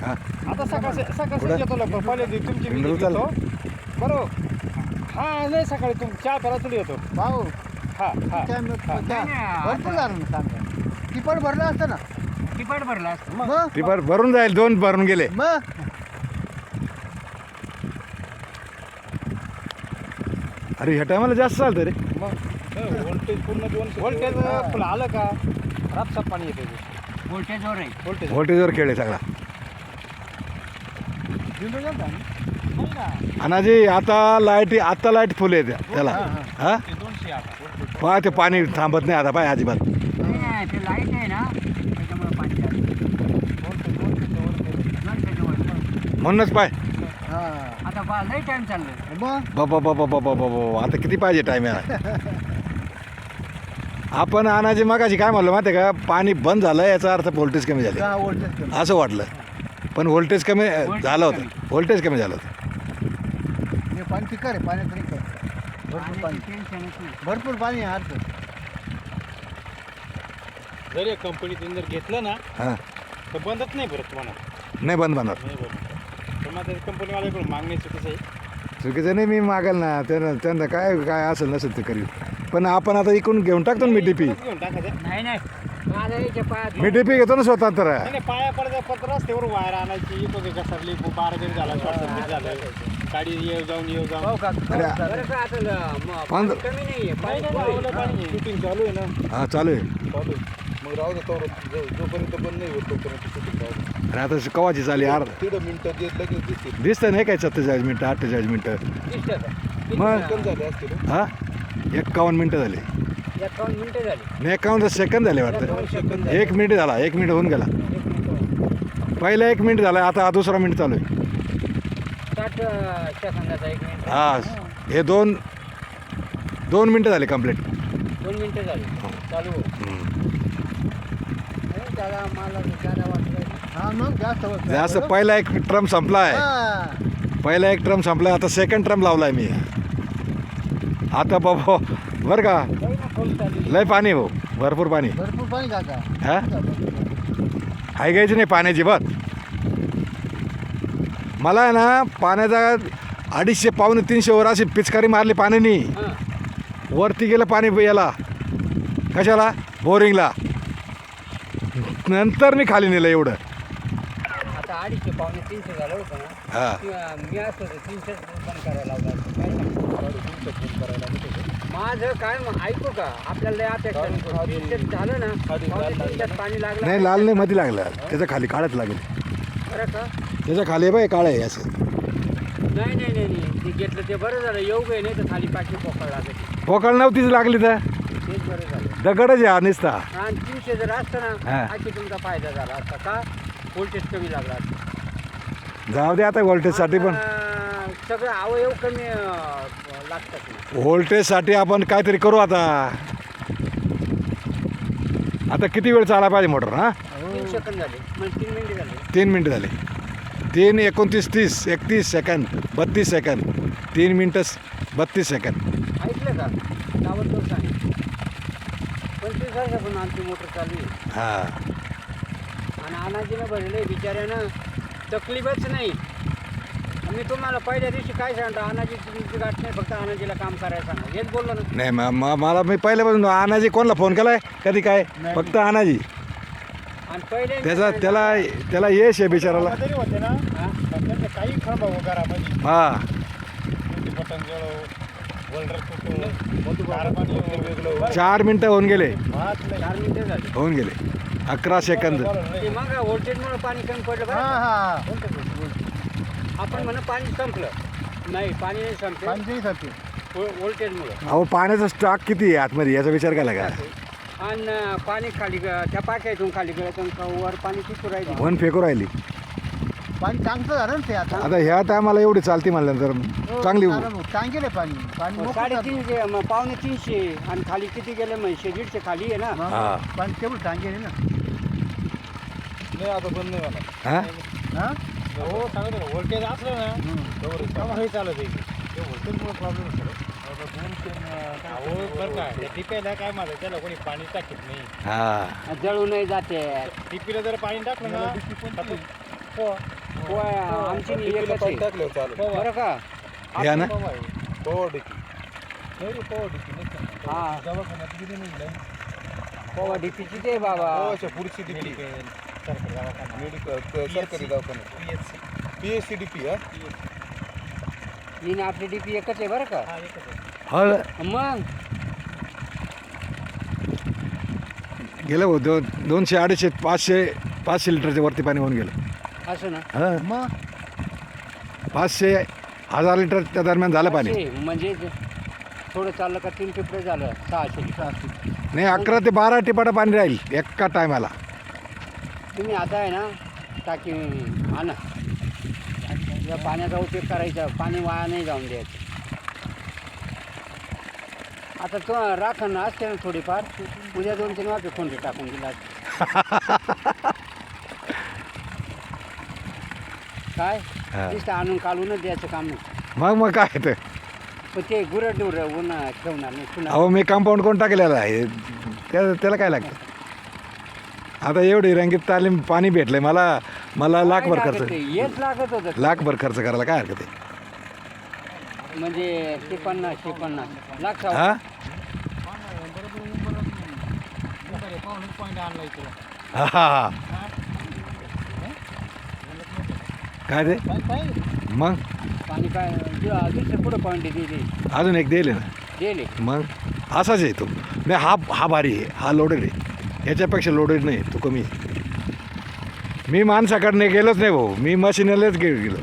हा आता सकाळी येतो लवकर पहिले तुमची मिनरल visit चालू. घेतो. बरोबर हा नाही सकाळी तुम चहा करा तुला येतो भाऊ हा हा भरपूर झालं ना सांगा टिपट भरलं असतं ना टिपट भरला असतं मग ती भरून जाईल 2 भरून गेले. मग अरे ह्या टायमाला जास्त चालतं रे. मग व्होल्टेज पूर्ण 200 व्होल्टेज फुलं आलं का रातसाप पाणी येते व्होल्टेजवर आहे. व्होल्टेज व्होल्टेजवर खेळ आहे सगळा. दिंडू जाता ना? अनाजी आता लाईट फुल आहे त्याला हा 200 आता पहा ते पाणी थांबत नाही आता पाय अजिबात. नाही, ते लाईट आहे ना त्याच्यामुळे पाणी जातं. म्हणूनच पाय हा आता लई टाइम चाललंय. मग बाबा आता किती पाहिजे टाइम आहे. आपण अनाजी मगाशी काय म्हणलं माहिती आहे का पाणी बंद झालं याचा अर्थ व्होल्टेज कमी झाले दहा व्होल्टेज कमी. असं वाटलं पण व्होल्टेज कमी झालं होतं. व्होल्टेज कमी झालं होतं. हे पाणी ठीक आहे पाण्यात नाही कर भरपूर पाणी टेन्शनच नाही. भरपूर पाणी आहे अर्थ जर एक कंपनीतून जर घेतलं ना हां तर बंदच नाही भरत तुम्हाला नाही बंद बनणार. नाही भरत तर मग कंपनीवाल्याकडून मागणी चुकीचं आहे. चुकीचं नाही मी मागेल ना त्यांना काय असेल नसेल ते करील पण आपण आता इकडून घेऊन टाकतो ना मी डीपी. घेऊन टाकायचं नाही नाही माझ्या याच्या पायात मी डीपी घेतो ना स्वतः तर नाही पाया पडता पत्र रस्त्यावर वायर आणायची इकडे घसरली बारा जरी झाला शॉर्ट सर्किट झालं गाडी येऊ जाऊन भाऊ का अरे बरं का आता पंध- पाणी कमी नाहीये पाणी नाही, फुल आहे. पाणी शूटिंग चालू आहे ना हां चालू आहे. चालू आहे. मग राहू दे जोपर्यंत बंद नाही होत तोपर्यंत शूटिंग राहू दे. आणि आता कवाची चाली अर्ध दीड मिनिटं जे लगेच दिसतील दिसतं नाही काय 47 मिनटं 48 मिनटं दिसतं का? मग कमी झाले असतील हां 51 मिनटं झाले 51 मिनिटं झाली. नाही 51 सेकंद झाले वाटतं. 1 मिनिट झाला 1 मिनिट होऊन गेला. पहिला 1 मिनिट झाला आता हा दुसरा मिनिट चालू आहे. 60 सेकंदाचा 1 मिनिट. हा हे 2 मिनिटं झाले कंप्लीट. 2 मिनिटं झाली चालू हो. अरे त्याला मला ज्यादा वाटलं. हा मग जास्त होत नाही. जास्त पहिला एक ट्रम संपला आहे. हा. पहिला एक ट्रम संपला आता सेकंड ट्रम लावलाय मी. आता बाबा बरं का लय पाणी हो भरपूर पाणी. भरपूर पाणी काका हा हाय घ्यायची नाही पाण्याची बघ. मला आहे ना पाण्याचा 250 पावणे 300 वर अशी पिचकारी मारली पाण्यानी. हां वरती गेलं पाणी याला कशाला बोरिंगला. नंतर मी खाली नेलं एवढं. आता 250 पावणे 300 झालं होतं ना. हा मी असतो 300 बंद करायला लावला असतं. काय सांगतो? माझं काय ऐकू का आपल्याला लय अपेक्षा नाही. 300 झालं ना पावणे 300 पाणी लागलं. नाही लाल नाही मध्ये लागलं त्याच्या खाली काळच लागेल. बरं का? त्याच्या खाली बाय काळ आहे असं. नाही नाही नाही नाही ते घेतलं ते बरं झालं. येऊ गे नाही तर खाली पाठी पोकळ लागत. पोकळ नव्हतीच लागली तर तेच बरं झालं. दगडच आहे हा नुसता. आणि 300 जर असतं ना हा. आणखी तुमचा फायदा झाला असता का व्होल्टेज कमी लागला असता. जाऊ दे आता व्होल्टेजसाठी पण. सगळं अवयव कमी लागतात ना. व्होल्टेजसाठी आपण काहीतरी करू आता. आता किती वेळ चाला पाहिजे मोटर हा 3 सेकंद झाले म्हणजे 3 मिनिटं झाले. 3 मिनटं झाले. 3 29 30 31 सेकंद 32 सेकंद 3 मिनटं 32 सेकंद. ऐकलं का ताबडतोब सांग. 25 वर्षापासून आमची मोटर चालू आहे हां आणि अनाजीनं भरले बिचाऱ्यानं तकलीफच नाही. मी तुम्हाला पहिल्या दिवशी काय सांगतो अनाजी तुमची गाठ नाही फक्त अनाजीला काम करायचं सांगा हेच बोललो ना. नाही मला मी पहिल्यापासून अनाजी कोणाला फोन केलाय कधी काय फक्त अनाजी. आणि पहिले त्याला यश आहे बिचाराला. तरी होते ना हा? त्याचं काही खरं भाऊ घरामध्ये हां बटन होल्डर वेगळं 4 मिनटं होऊन गेले 4 मिनिटं झाली. होऊन गेले 11 सेकंद. ते मग व्होल्टेजमुळे पाणी कमी पडलं हा बरं का? हा आपण म्हणा पाणी संपलं नाही पाणी नाही संपलं पाणी नाही सांगते व्होल्टेजमुळं. अहो पाण्याचा स्टॉक किती आहे आतमध्ये याचा विचार केला का. आणि पाणी खाली त्या पाक्यातून खाली गेलं वर पाणी किती राहिली. वन फेकू राहिली. पाणी चांगलं झालं ना ते आता आता ह्या टायमाला एवढी चालती म्हणल्यानंतर चांगली चांगले पाणी पाणी मोकळं झालं. 350 मग पावणे 300 आणि खाली किती गेले मग 150 खाली आहे ना. मग हा. पाणी तेवढं टांगेल ना नाही आता बंद नाही होणार. हां हा हो सांगतो ना व्होल्टेज असलं ना तेव्हा हे चालत आहे. ते व्होल्टेजमुळे प्रॉब्लेम असतो. अहो बरं का त्या टिप्याला काय माझं त्याला कोणी पाणी टाकीत नाही. हां जळू नाही जाते. टिपीला जर पाणी टाकलं ना हो आमची नाही, एकच आहे. टाकले चालू बरं का या ना पवार डिकी नाही रे पवार डिकी नाही हा दवाखान्यात किती नाही पवा डीपीची ते बाबा पवारच्या पुढची डिपी मेडिकल सरकारी दवाखाना PSC DP हा हिने आपली डीपी एकच आहे बरं का हो मग गेलं हो 200 250 500 लिटरच्या वरती पाणी होऊन गेलं असं ना हां मग 500 1000 लिटरच्या दरम्यान झालं पाणी असे, म्हणजे थोडं चाललं का 3 टिपडे झालं 600 नाही 11 ते 12 टिपाटा पाणी राहील एका टायमाला तुम्ही आता आहे ना टाकी आणा या पाण्याचा उपयोग करायचा पाणी वाया नाही जाऊन द्यायचं आता तो राखण असते ना थोडीफार उद्या 2-3 वाफे खोंडे टाकून दिला काय हा. नुसतं आणून काढूनच द्यायचं काम नाही मग काय ते पण ते गुरं उन्हा ठेवणार नाही पुन्हा अहो मी कंपाऊंड कोण टाकलेलं आहे त्याला काय लागतं आता एवढी रंगीत तालीम पाणी भेटलंय मला लाखभर काय खर्च लागत ते? हेच लागत होतं लाखभर खर्च करायला काय हरकत आहे म्हणजे ते 50 लाख हा पॉईंट आणला इकडे हा हा काय ते मग पाणी काय दुसरं पुढं पॉईंट दिली अजून एक दिले ना दिले मग असाच आहे तो नाही हा भारी आहे हा लोडेड आहे याच्यापेक्षा लोडेड नाही तो कमी आहे मी माणसाकडे गेलोच नाही भाऊ मी मशीनलाच गेलो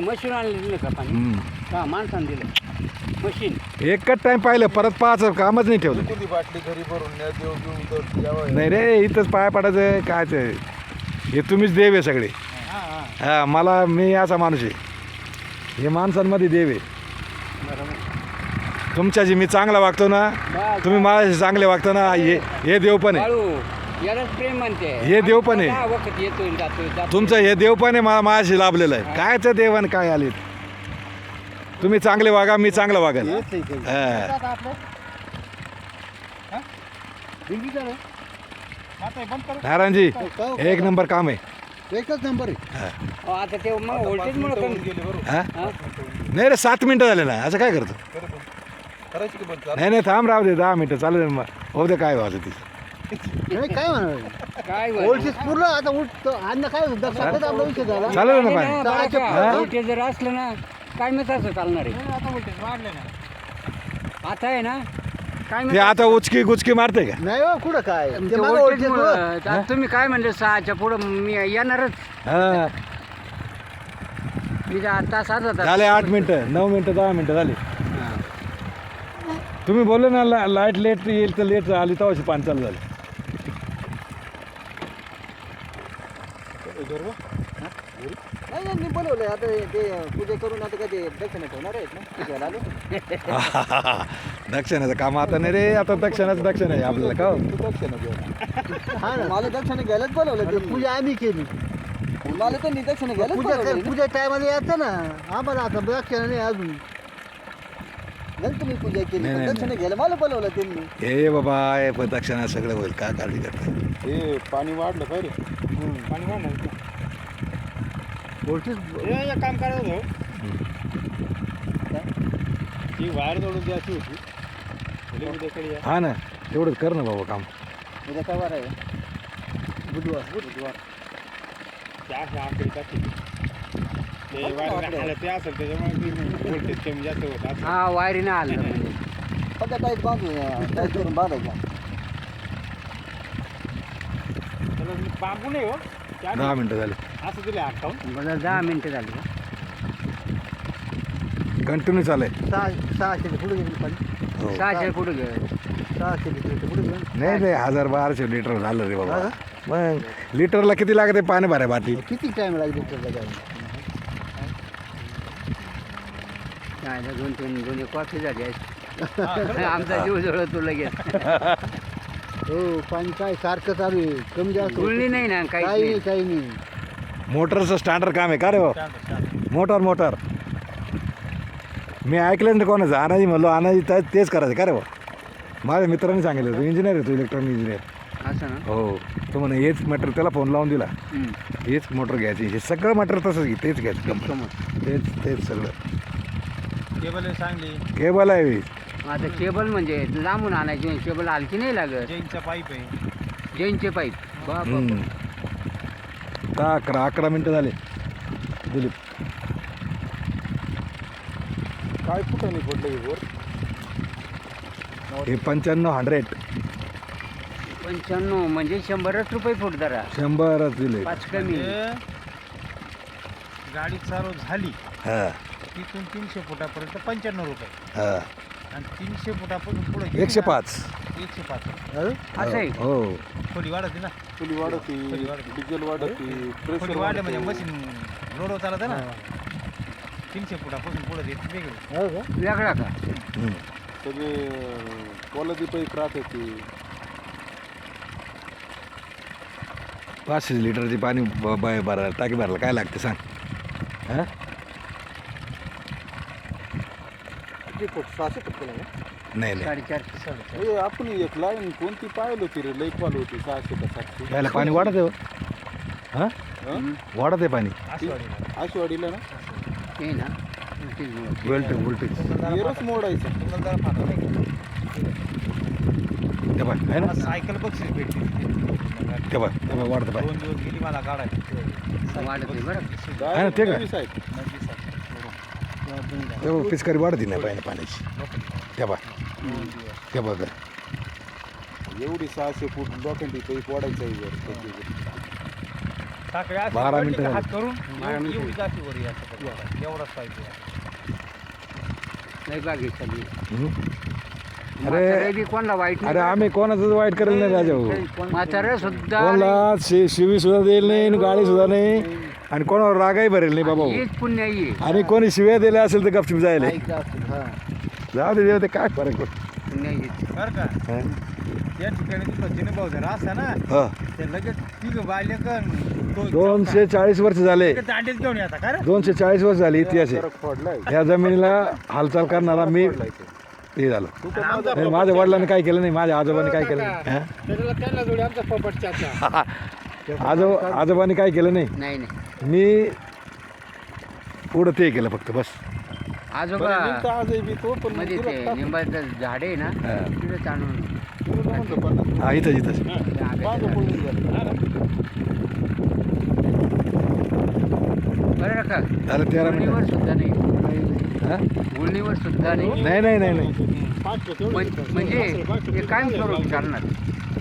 मशीन आणलं दिलं का पाणी हम्म. हा माणसानं दिलं मशीन एकच टाइम पाहिलं परत पाहायचं कामच नाही ठेवलं कुठली बाटली घरी भरून न्या देव घेऊन तर यावं नाही रे इथंच पाया पडायचं काय ते हे तुम्हीच देव आहे सगळे हा मला मी असा माणूस आहे हे माणसांमध्ये देव आहे तुमच्याशी मी चांगला वागतो ना बस. तुम्ही माझ्याशी चांगले वागतो ना हे देव पण आहे बाळू यालाच प्रेम म्हणते हे देव पण आहे. दहा वखत येतोय जातोय तुमचं हे देव पण आहे माझ्याशी लाभलेलं आहे कायचं देवान काय आले तुम्ही चांगले वागा मी चांगलं वागाल हा. नारायणजी एक नंबर काम आहे एकच नंबर आहे हा. आता ते मग व्होल्टेजमुळे कमी गेले बरोबर हा? हा? नाही रे 7 मिनटं झाले ना असं काय करतो करायची की बंद नाही नाही थांब राहू दे 10 मिनटं चालेल मग हो दे काय व्हायचं तिचं नाही काय म्हणाल काय ओळखीच पूर्ण आता उठतो अन्न काय होतं दक्षात आपला विषय झाला चालेल ना पाणी हा? व्होल्टेज जर असलं ना काय मी तसं चालणार आहे आता व्होल्टेज वाढले ना आता आहे ना काय ते आता उचकी गुचकी मारते का नाही हो कुठं काय ते मला ओळखीच होतं. आता तुम्ही काय म्हणले 6च्या पुढं मी येणारच हा मी तास अर्धा झाले 8 मिनटं 9 मिनटं 10 मिनटं झाली तुम्ही बोलले ना लाईट लेट येईल तर लेट आली तेव्हाशी पाणी चालू झालं नाही नाही, मी बोलवलंय आता ते पूजा करून आता काय ते दक्षिणा ठेवणार आहेत ना ते घ्यायला आलो दक्षिणाचं काम आता नाही रे आता दक्षिणाचं दक्षिण आहे आपल्याला का हो? हा ना मला दक्षिणा घ्यायलाच बोलवलं ते पूजा आम्ही केली मला तर दक्षिणा घ्यायला पूजा टायमाला यायचं ना आम्हाला आता दक्षिणा नाही अजून नाही तुम्ही पूजा केली नाही, पण नाही, दक्षिणा घ्यायला मला बोलवलं त्यांनी हे बाबा हे पण दक्षिणा सगळं होईल काय काळजी करता हे पाणी वाढलं काय रे पाणी वाढलं ओळखीच एक काम करायचं हो ही वायर जोडून द्यायची होती भले उद्याकडे या हा ना तेवढंच कर ना बाबा काम उद्या काय वार आहे बुधवार त्या आकडे टाकते ते वायर आलं ते असेल त्याच्यामुळे व्होल्टेज कमी जास्त होत असं हा वायरीनं आलं म्हणजे फक्त टाईट बांधून टाईट करून बांधायचा त्याला मी बांबू नाही हो त्या 10 मिनटं झाले असं दिले आठवून बरं 10 मिनिटं झाली का कंटिन्यू चालू आहे 600 पुढे गेली पाणी हो 6च्या पुढं घे 600 लिटर पुढे गेलं नाही नाही 1000-1200 लिटर झालं रे बाबा मग लिटरला किती लागते पाणी भराय बाटली किती टाइम लागेल लिटरला जायला नाही 2-3 कॉफी झाली आहे आमचा जीव जळतो लगेच हो पाणी काय सारखं चालू आहे कमी जास्त होतं. गुळणी नाही ना काही काही नाही काही नाही मोटरचं स्टँडर्ड काम आहे का रे बाबा मोटर मी ऐकलं ना कोणाचं आनाजी म्हणलो आनाजी तेच करायचं का रे बाबा माझ्या मित्रांनी सांगितलं तू इंजिनियर आहे तू इलेक्ट्रॉनिक इंजिनियर असं ना हो तो म्हणे हेच मटेरियल, त्याला फोन लावून दिला, हेच मोटर घ्यायची, हे सगळं मटेरियल तसंच घे, तेच घ्यायचं कंपनी, तेच सगळं केबल आहे चांगली, केबल आहे. आता केबल म्हणजे लांबून आणायची, केबल हलकी नाही लागत. जैनचा पाईप आहे. जैनचे पाईप बाप हम्म. 11 मिनटं झाले दिलीप. काय कुठं नाही पडलं हे वर. हे 9500 95 म्हणजे 100च रुपये फूट धरा, 100च दिले. 5 कमी. म्हणजे गाडी चालू झाली हा तिथून 300 फुटापर्यंत 95 रुपये, हा आणि 300 फुटापासून पुढे 105. 105 असं आहे. हो खोली वाढते ना, फुली वाढती, खोली वाढते. डिझेल वाढती, खोली प्रेशर वाढले म्हणजे मशीन लोड चालत ना. 300 फुटापासून पुढे येते वेगळी. वेगळा का? हम्म. सगळे क्वालिटी पैप राहते ती. 500 लिटरची पाणी भरायला टाकी भरायला काय लागते सांग? हा 600 फूट केलं ना. नाही नाही 450. आपण एक लाईन कोणती पाहिलं होती रे, लई कॉल होती 600 का 700. त्याला पाणी वाढत आहे. हा वाढत आहे पाणी. आशवाडीला ना ते ना वोल्टेज एरच मोडायचं. तुम्हाला जरा फाटा नाही का? ते पाय आहे ना, मला सायकल बक्षीस भेटली. ते पाय वाढतं पाय. 2 दिवस गेली मला काढायला. वाढत नाही बरं. आहे ना ते काय? 29 आहेत. तेव्हा पिचकारी वाढती नाही पाहिजे पाण्याची. त्या बघ एवढी 600 फूट लोखंडी पैप वाढायचं आहे वर. साखळी अशी 12 वरती मिनिटं झाली. हात करून एवढी जाती वर यायचं. एवढाच पाहिजे. नाही बागी चालली. अरे बी कोणाला वाईट अरे आम्ही कोणाचं वाईट करेल नाही राजा भाऊ. म्हातारे सुद्धा कोणाला शिवी सुद्धा देईल नाही आणि गाडी सुद्धा नाही, आणि कोणावर रागाही भरेल नाही बाबा. हेच पुण्य आहे. आणि कोणी शिव्या दिल्या असेल तर गपचूप जायला जाऊ दे, ते काय फरक पडतो. पुण्य आहे हेच. बरं का हा? त्या ठिकाणी तुझा जिनेभाऊ जर असता ना, हा. ते लगेच तिघ बायले 240 वर्ष झाले. दांडीच घेऊन येतात का रे? 240 वर्ष झाली इतिहास आहे. फरक पडलाय. ह्या जमिनीला हालचाल करणारा मी हे झालं. नाही, माझ्या वडिलांनी काय केलं नाही, माझ्या आजोबांनी काय केलं नाही. हा? त्यांना जोडी आमचा पोपट चाचा. आजोबांनी काय केलं नाही, नाही नाही मी पुढं ते केलं फक्त बस. आजोबा आजही बी तो पण मध्ये ते लिंबाचं झाड आहे ना, हा. तिथं आणून हा इथंच बरं का. झालं 13 गुळणीवर मिनिटं. सुद्धा नाही, हा? गुळणीवर सुद्धा नाही. नाही म्हणजे हे काय स्वरूप चालणार.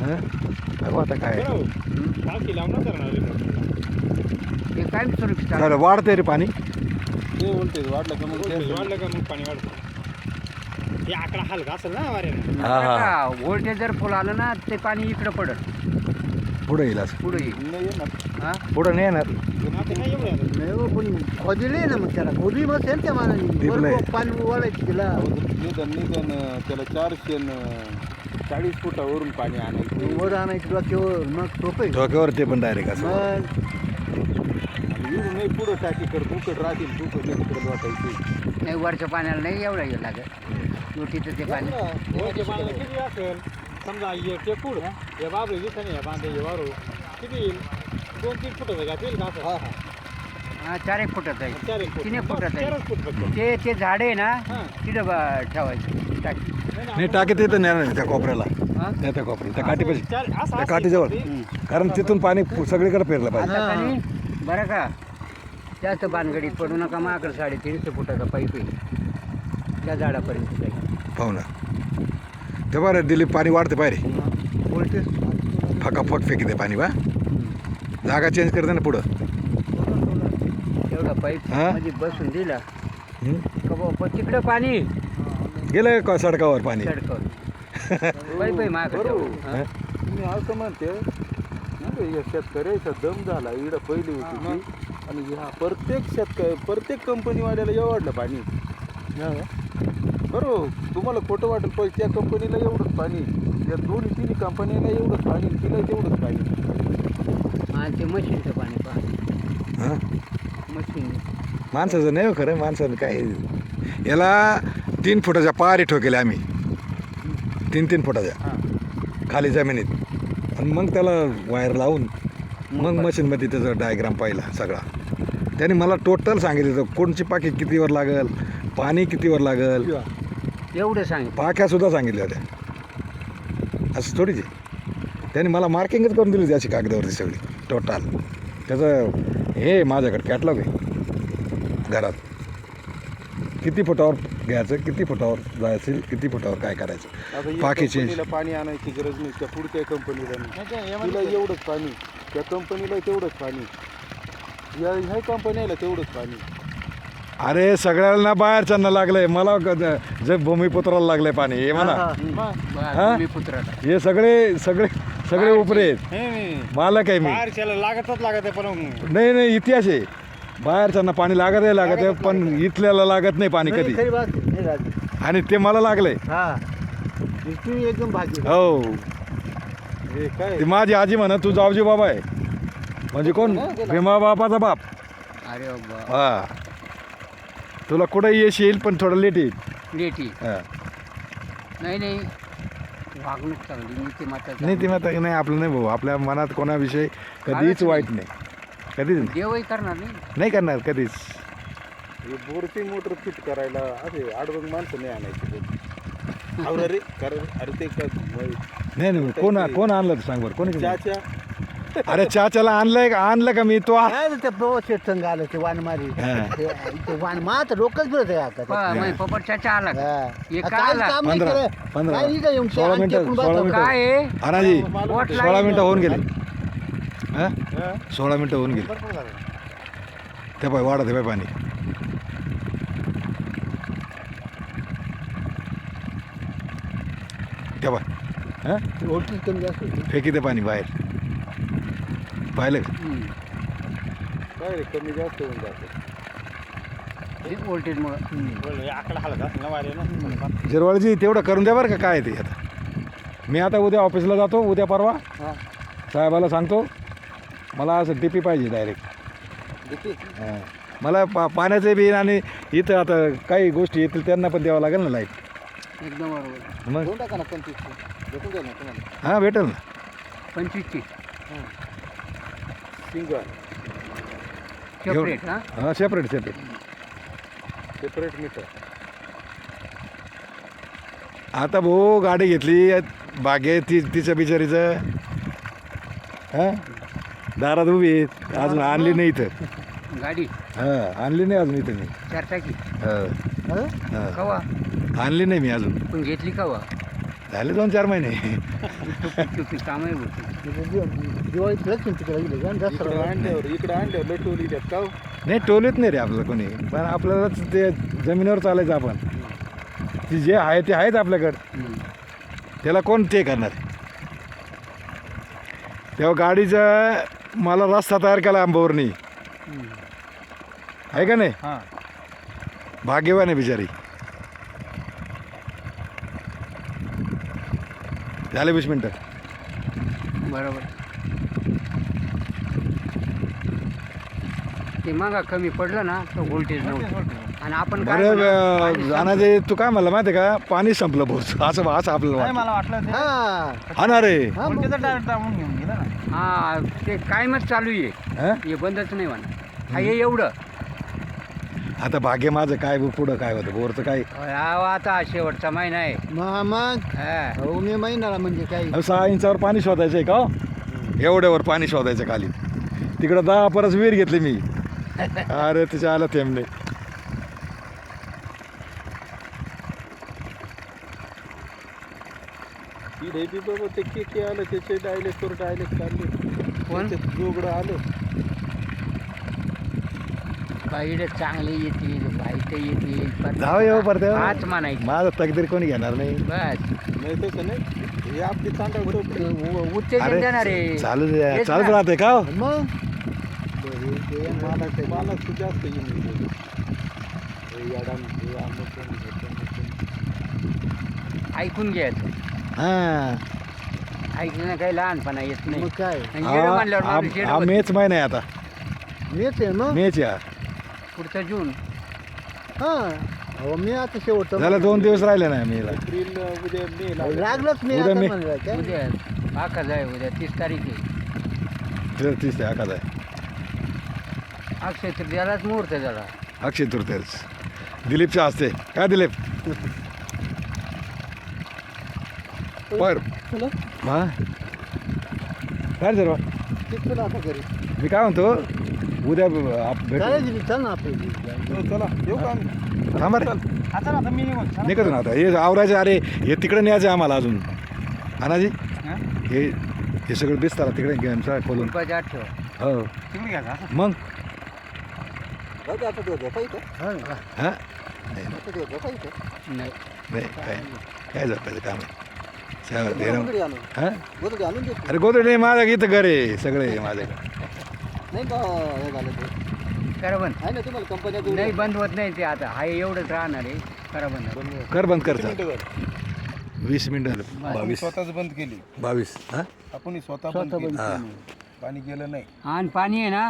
हा? बघू आता काय हे काय स्वरूप चालणार. झालं, वाढतंय रे पाणी. ते व्होल्टेज वाढलं का मग ते वाढलं का मग पाणी वाढतं. हे आकडा हलका असेल ना वाऱ्याने. हा. व्होल्टेज जर फुल आलं ना ते पाणी इकडं पडत पुढे येईल असं, पुढे येईल. नाही येणार. हा पुढं नाही येणार. आता नाही एवढं आलं. नाही हो, पण खोदले ना मग त्याला खोदी मग त्या Deep मानाने नाही. पाणी ओढायचं तिला. निधन त्याला 440 फुटावरून पाणी आणायचं, वर आणायचं डोक्यावर, मग टोकय डोक्यावर ते पण डायरेक्ट असं. मग नाही पुढं टाकी कर तुकड राहतील तुकड तिकडे वाटायची. नाही वरच्या पाण्याला नाही एवढं हे लागत. मोठीचं ते पाणी वरचे बांधे किती असेल समजा हे टेकूड हे बाबरे दिसत नाही बांधे हे वारू किती येईल 2-3 फुटाचं का येईल का असं? हा 4 फुटाचं आहे. 4 फूट 3 फुटाचं 4 आहे. फूट फक्त. ते झाड आहे ना हा. तिथं ठेवायचं टाकी. नाही टाकी तिथं नाही ना, त्या कोपऱ्याला, हा? त्या कोपऱ्याला, त्या काठीपाशी, असं त्या काठीजवळ. कारण तिथून पाणी सगळीकडे पेरलं पाहिजे. आता खाली बरं का जास्त बानगडीत पडू नका. माकडं 350 फुटाचा पाईप आहे त्या झाडापर्यंत जाईल. पाहू ना ते बरं दिलीप, पाणी वाढते पाहिजे. व्होल्टेज फकाफक फेकी पाणी बा, जागा चेंज करते ना पुढं. एवढा पाईप हा? मध्ये बसून दिला हं? का बाबा तिकडं पाणी गेलं का सडकावर पाणी. सडकावर पाईप आहे माकडं. हा? तुम्ही असं म्हणते नाही या शेतकऱ्याचा दम झाला इकडं पहिली होती ती, आणि ह्या प्रत्येक कंपनीवाल्याला एवढलं पाणी. बरोबर तुम्हाला खोटं वाटेल पण त्या कंपनीला एवढंच पाणी, या 2-3 कंपन्यांना एवढंच पाणी, तिला तेवढंच पाणी. आणि ते मशीनचं पाणी पहा. हा? मशीन माणसाचं नाही हो खरं, माणसानं काय याला 3 फुटाच्या पारी ठोकेल्या आम्ही, 3-3 फुटाच्या खाली जमिनीत. आणि मग त्याला वायर लावून मग मशीनमध्ये त्याचा डायग्राम पाहिला सगळा. त्याने मला टोटल सांगितलं कोणची पाकी कितीवर लागल, पाणी कितीवर लागल, एवढं सांग. पाक्यासुद्धा सांगितल्या होत्या. असं थोडीच आहे. त्याने मला मार्किंगच करून दिली त्याची कागदावरती सगळी टोटल. त्याचं हे माझ्याकडे कॅटलॉग आहे घरात. किती फुटावर घ्यायचं, किती फुटावर जायचं, किती फुटावर काय करायचं. पाकी चेंज. कंपनीला पाणी आणायची गरज नाही, त्या पुढच्या कंपनीला नाही. नाही ते तिला एवढंच पाणी, त्या कंपनीला तेवढंच पाणी, ह्या कंपनीला तेवढंच पाणी. अरे सगळ्यांना बाहेरच्यांना लागलंय, मला जे भूमिपुत्राला लागलंय पाणी हे म्हणा. हा? मी पुत्राला हे सगळे सगळे सगळे उपरे आहेत. नाही मला काय मी बाहेरच्याला लागतच लागत आहे पण नाही इतिहास आहे. बाहेरच्यांना पाणी लागत आहे पण इथल्याला लागत नाही पाणी कधी. खरी बात आहे. नाही राजू. आणि ते मला लागलंय. हा तुम्ही एकदम भाग्य. हो हे काय ती माझी आजी म्हणा तू जावजी बाबा आहे. म्हणजे कोण? भीमा बापाचा बाप. अरे बाबा हा तुला कुठं यश येईल पण थोडं लेट येईल. लेटी हा. नाही वागणूक चांगली नीतिमत्ता नाही ती मात्र नाही आपलं नाही भाऊ. आपल्या मनात कोणाविषयी कधीच वाईट नाही, कधीच नाही. देवही करणार नाही. नाही करणार कधीच. हे बोरची मोटर फिट करायला असे आडवंग माणसं नाही आणायची. अरे रे अरे ते नाही कोण आणलं तर सांग बरं कोणी. चाच्या अरे चाच्याला आणलं का मी तो काय रे ते प्रवास शेट संघ आलं ते वानमारी. हा. ते वानमात लोकच बिरत आहे आता. पपटच्या आला का? हा. हे आता काय काहीच आला? काम नाही 15 केलं. 15 काय इथं येऊन 16 आणि मिनिटं, टेकून 16 बसतो. मिनिटं. काय आहे? अनाजी बोट 16 मिनिटं होऊन गेले. हा? 16 मिनिटं होऊन गेली. भरपूर झालं. ते पाय वाढत आहे पाय पाणी. ते पाय हां ओळखीच कमी जास्त होती. फेकी ते पाणी बाहेर. पाहिलं का? काय रे कमी जास्त होऊन जातं. व्होल्टेजमुळं बरं, हे आकडा हलत असेल ना वारे ना. जिरवाळजी तेवढं करून द्या बरं का. काय ते आता मी आता उद्या ऑफिसला जातो, उद्या परवा हा. साहेबाला सांगतो मला असं डी पी पाहिजे डायरेक्ट. किती? हां मला पाण्याचे बिल आणि इथं आता काही गोष्टी येतील त्यांना पण द्यावं लागेल ना लाईट. एकदम बरोबर. मग देऊन टाका ना 25. भेटून जाईल ना तुम्हाला. हां भेटेल ना. 25ची सिंगल सेपरेट. हा हां सेपरेट सेपरेट मीटर. आता भाऊ गाडी घेतली बागे तिच्या बिचारीचं हां दारात उभी आहे. अजून आणली नाही इथं. गाडी हां आणली नाही अजून इथं मी. चारचाकी हां हा? हां कवा आणली नाही मी अजून. पण घेतली कवा? झाले 2-4 महिने. टुपी कामही होती. दिवाळीत लक्ष्मी तिकडे गेले का जास्त इकडं आणल्यावर लय टोली द्यात का हो? नाही टोलीत नाही रे आपलं कोणी. पण आपल्यालाच ते जमिनीवर चालायचं आपण. ती जे आहे ते आहेच आपल्याकडं. त्याला कोण ते करणार. तेव्हा गाडीचा मला रस्ता तयार केला आंबावरनी आहे का नाही. हां भाग्यवान आहे बिचारी. झाले 20 मिनटं. बरोबर. ते मागा कमी पडलं ना तर व्होल्टेज नव्हतं. आणि आपण काय बरं म्हणा, जाण्याचे तू काय म्हणलं माहिती आहे का पाणी संपलं भाऊ असं आपल्याला नाही वाटतं. मला वाटलं ते हा. हा ना रे. हा, मग उलटेचं डायरेक्ट टाकून घेऊन गेलं ना. हा ते कायमच चालू आहे. हं? हे बंदच नाही म्हणा. हा हे एवढं आता भाग्य माझं काय पुढं काय होतं बोरचं काय. अहो, आता शेवटचा महिना आहे. मग हा. हो मी महिन्याला म्हणजे काही 6 इंचावर पाणी शोधायचं आहे का हो? एवढ्यावर पाणी शोधायचं खाली. तिकडं 10 परस विहीर घेतली मी. अरे तिच्या आलं थेंब नाही. इथे बी बाबा ते के आलं त्याचे डायलेक्टवर डायलेक्ट काढले. कोण? ते जोगडं आलं. बाईड चांगले येतील वाईट येतील जाऊ येऊ परत हाच म्हणायचं माझं तकदीर कोणी घेणार नाही. बस. नाही तसं नाही. हे आपली चांगला बरोबर उत्तेजन देणार आहे. चालू हेच चालूच ना. राहते का हो? मग मला तू जास्त येईल. ऐकून घ्यायचं. हां ऐकणं काही लहानपणा येत नाही. मग काय आणि येडं म्हणल्यावर माणूस येडं हा होतं. मेच महिना आहे आता. मीच आहे मग. मेच या पुढचा जून. हा हो मी आता शेवटचं झालं 2 दिवस राहिले ना मी. एप्रिल उद्या मे लागलंच मी उद्या आता मी- म्हणलं काय. उद्या आकाश आहे उद्या 30 तारीख आहे. 30 आहे आकाश आहे. अक्षय तृतीयालाच मुहूर्त झाला. अक्षय तृतीयच दिलीपच्या हस्ते. काय दिलीप पर चला हा काय सर्व चला आता घरी. मी काय म्हणतो उद्या भेटू. चालेल चल ना आपली. चला येऊ का आम्ही? थांबा रे आता आता मी निघून चला. निघतो ना आता हे आवरायचे. अरे हे तिकडे न्यायचं आहे आम्हाला अजून. अनाजी हा? हे सगळं दिसतं ना तिकडे गेम खोलून. रुपयाच्या 8 ठेवा. हो तिकडे घ्या का? मग जाऊ दे आता दिवस झोपायचं. हां आता दिवस झोपायचं. नाही नाही काय झोपायचं काम आहे. सगळं गोधडी आणून हां गोधडी आणून देतो. अरे गोदडी माझ्या इथं घर आहे सगळे माझ्याकडे. नाही का हे झालं ते करा बंद. आहे ना तुम्हाला कंपन्या नाही बंद होत नाही ते आता हाय एवढंच राहणार आहे. करा बंद. कर बंद कर किती मिनिटं झाली? 20 मिनिटं झालं. आपण 22 स्वतःच बंद केली. 22 हां आपण स्वतः बंद केली. हां पाणी गेलं नाही. आणि पाणी आहे ना